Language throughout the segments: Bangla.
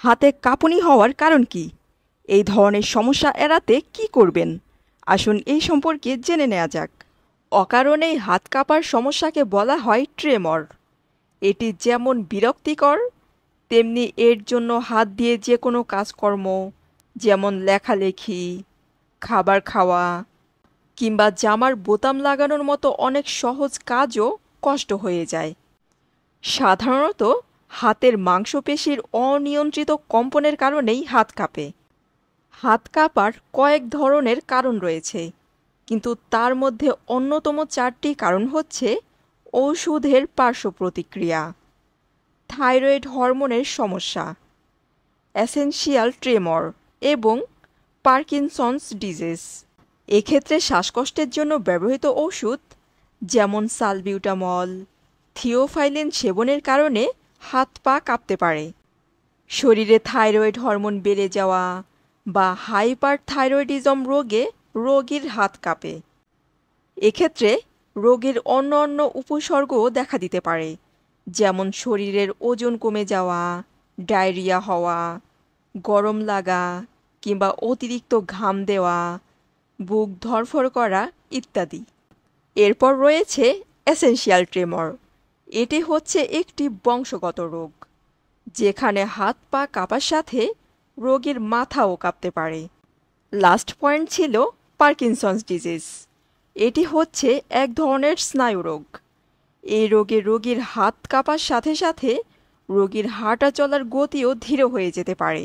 হাতে কাঁপুনি হওয়ার কারণ কি? এই ধরনের সমস্যা এড়াতে কি করবেন? আসুন এই সম্পর্কে জেনে নেওয়া যাক। অকারণেই হাত কাঁপার সমস্যাকে বলা হয় ট্রেমর। এটি যেমন বিরক্তিকর, তেমনি এর জন্য হাত দিয়ে যে কোনো কাজকর্ম, যেমন লেখালেখি, খাবার খাওয়া কিংবা জামার বোতাম লাগানোর মতো অনেক সহজ কাজও কষ্ট হয়ে যায়। সাধারণত হাতের মাংসপেশির অনিয়ন্ত্রিত কম্পনের কারণেই হাত কাঁপে। হাত কাঁপার কয়েক ধরনের কারণ রয়েছে, কিন্তু তার মধ্যে অন্যতম 4টি কারণ হচ্ছে ঔষধের পার্শ্ব প্রতিক্রিয়া, থাইরয়েড হরমোনের সমস্যা, এসেনশিয়াল ট্রেমর এবং পার্কিনসন্স ডিজিজ। এক্ষেত্রে শ্বাসকষ্টের জন্য ব্যবহৃত ওষুধ যেমন সালবিউটামল, থিওফাইলিন সেবনের কারণে হাত পা কাঁপতে পারে। শরীরে থাইরয়েড হরমোন বেড়ে যাওয়া বা হাইপারথাইরয়েডিজম রোগে রোগীর হাত কাঁপে। এক্ষেত্রে রোগের অন্যান্য উপসর্গও দেখা দিতে পারে, যেমন শরীরের ওজন কমে যাওয়া, ডায়রিয়া হওয়া, গরম লাগা কিংবা অতিরিক্ত ঘাম দেওয়া, বুক ধড়ফড় করা ইত্যাদি। এরপর রয়েছে এসেনশিয়াল ট্রেমর। এটি হচ্ছে একটি বংশগত রোগ, যেখানে হাত পা কাঁপার সাথে রোগীর মাথাও কাঁপতে পারে। লাস্ট পয়েন্ট ছিল পার্কিনসন্স ডিজিজ। এটি হচ্ছে এক ধরনের স্নায়ুরোগ। এই রোগে রোগীর হাত কাঁপার সাথে সাথে রোগীর হাঁটা চলার গতিও ধীর হয়ে যেতে পারে।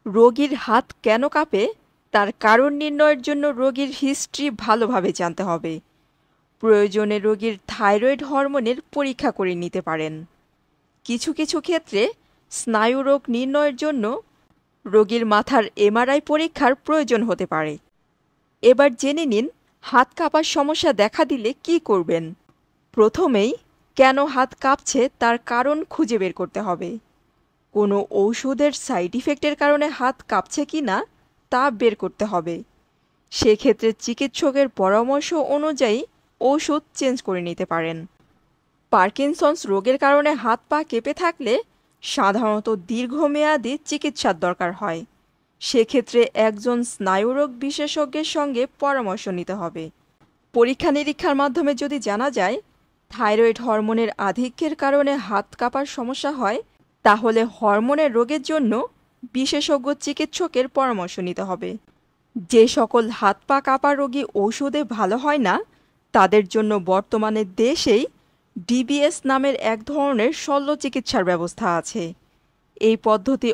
রোগীর হাত কেন কাঁপে তার কারণ নির্ণয়ের জন্য রোগীর হিস্ট্রি ভালোভাবে জানতে হবে। প্রয়োজনে রোগীর থাইরয়েড হরমোনের পরীক্ষা করে নিতে পারেন। কিছু কিছু ক্ষেত্রে স্নায়ুরোগ নির্ণয়ের জন্য রোগীর মাথার এমআরআই পরীক্ষার প্রয়োজন হতে পারে। এবার জেনে নিন হাত কাঁপার সমস্যা দেখা দিলে কি করবেন। প্রথমেই কেন হাত কাঁপছে তার কারণ খুঁজে বের করতে হবে। কোনো ঔষধের সাইড ইফেক্টের কারণে হাত কাঁপছে কি না তা বের করতে হবে। সেক্ষেত্রে চিকিৎসকের পরামর্শ অনুযায়ী ওষুধ চেঞ্জ করে নিতে পারেন। পার্কিনসন্স রোগের কারণে হাত পা কেঁপে থাকলে সাধারণত দীর্ঘমেয়াদী চিকিৎসার দরকার হয়। সেক্ষেত্রে একজন স্নায়ুরোগ বিশেষজ্ঞের সঙ্গে পরামর্শ নিতে হবে। পরীক্ষা নিরীক্ষার মাধ্যমে যদি জানা যায় থাইরয়েড হরমোনের আধিক্যের কারণে হাত কাঁপার সমস্যা হয়, তাহলে হরমোনের রোগের জন্য বিশেষজ্ঞ চিকিৎসকের পরামর্শ নিতে হবে। যে সকল হাত পা কাঁপা রোগী ওষুধে ভালো হয় না, তাদের জন্য বর্তমানে দেশেই ডিবিএস নামের এক ধরনের শল্য চিকিৎসার ব্যবস্থা আছে। এই পদ্ধতি